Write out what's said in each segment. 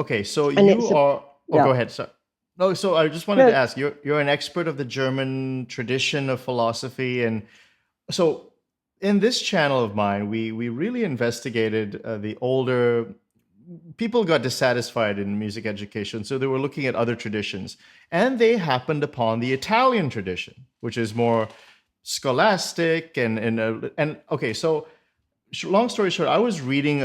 Okay, so And you are. Oh, yeah, go ahead. So, no. So I just wanted to no, ask. You're an expert of the German tradition of philosophy, and so in this channel of mine, we really investigated the older people got dissatisfied in music education, so they were looking at other traditions, and they happened upon the Italian tradition, which is more scholastic and okay. So long story short, I was reading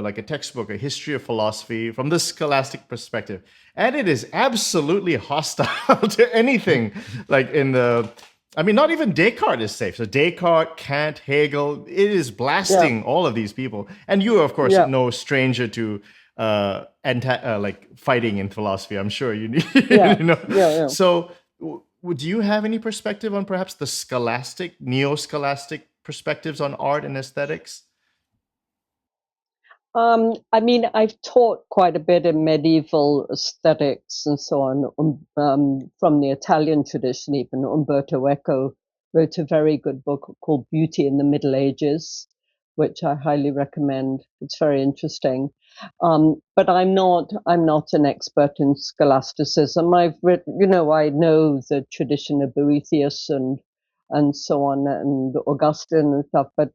like a textbook, a history of philosophy from the scholastic perspective, and it is absolutely hostile to anything like in the. I mean, not even Descartes is safe. So Descartes, Kant, Hegel, it is yeah, blasting all of these people. And you, of course, yeah, no stranger to like fighting in philosophy. I'm sure you, yeah, you know. yeah, yeah. So, would you have any perspective on perhaps the scholastic, neo-scholastic perspectives on art and aesthetics? I mean, I've taught quite a bit in medieval aesthetics and so on, from the Italian tradition. Even Umberto Eco wrote a very good book called Beauty in the Middle Ages, which I highly recommend. It's very interesting. But I'm not an expert in scholasticism. I've written, I know the tradition of Boethius and so on, and Augustine and stuff, but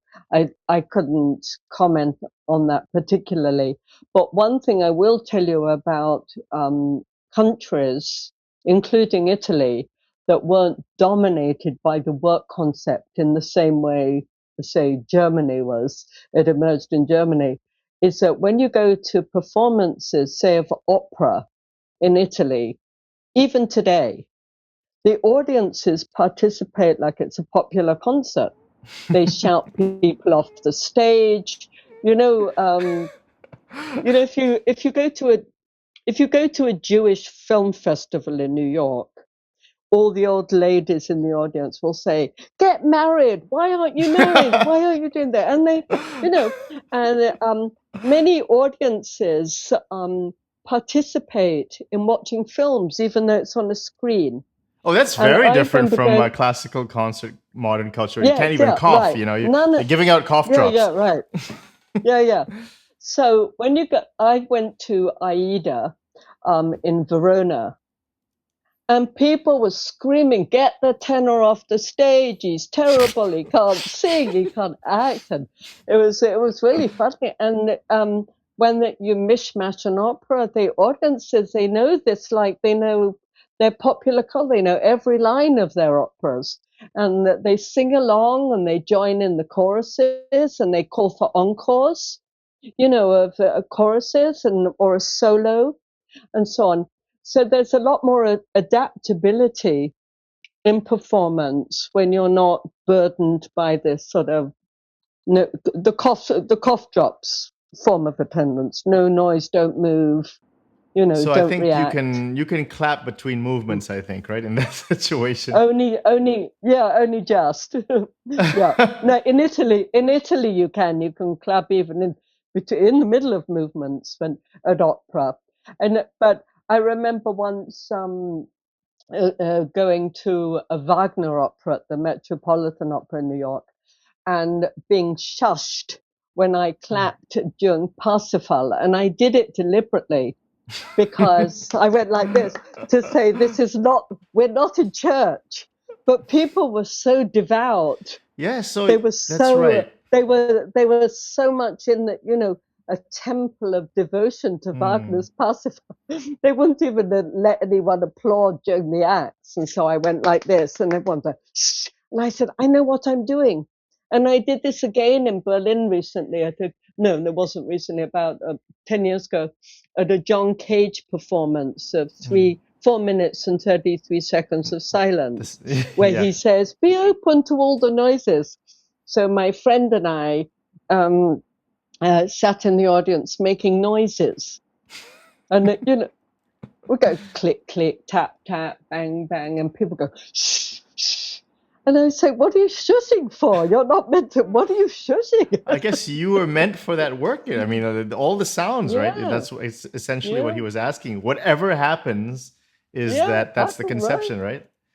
I couldn't comment on that particularly. But one thing I will tell you about countries, including Italy, that weren't dominated by the work concept in the same way, say, Germany was, it emerged in Germany, is that when you go to performances, say, of opera in Italy, even today, the audiences participate like it's a popular concert. They shout people off the stage. You know, if you go to a Jewish film festival in New York, all the old ladies in the audience will say, "Get married! Why aren't you married? Why are you doing that?" And they, you know, and many audiences participate in watching films, even though it's on a screen. Oh, that's And very I different remember from going, classical concert, modern culture. You yeah, can't even yeah, cough. right, You're giving out cough yeah, yeah, drops. right, yeah, yeah. So I went to AIDA in Verona, and people were screaming, "Get the tenor off the stage! He's terrible. He can't sing. He can't act." And it was really funny. And you mishmash an opera, the audiences, they know this, like they know their popular culture. They know every line of their operas, and they sing along and they join in the choruses and they call for encores, of choruses or a solo and so on. So there's a lot more adaptability in performance when you're not burdened by this sort of the cough drops form of attendance. No noise, don't move, So I don't think react. you can clap between movements. I think right in that situation. Only just. Yeah. No, in Italy you can clap even in the middle of movements when at opera. But I remember once going to a Wagner opera at the Metropolitan Opera in New York and being shushed when I clapped during Parsifal, and I did it deliberately because I went like this to say, we're not in church. But people were so devout. Yeah, They so were that's so, right. they were so much in the, a temple of devotion to Hmm. Wagner's Parsifal. They wouldn't even let anyone applaud during the acts. And so I went like this and everyone's like, shh. And I said, I know what I'm doing. And I did this again in Berlin recently. No, there wasn't recently, about 10 years ago, at a John Cage performance of Hmm. 4 minutes and 33 seconds of This, silence, where yeah. he says, be open to all the noises. So my friend and I sat in the audience making noises. And, we go click, click, tap, tap, bang, bang, and people go, shh, shh. And I say, what are you shushing for? You're not meant to, what are you shushing? I guess you were meant for that work. I mean, all the sounds, right? Yeah, That's it's essentially what yeah, he was asking. Whatever happens, is yeah, that's the happen, right? conception, right?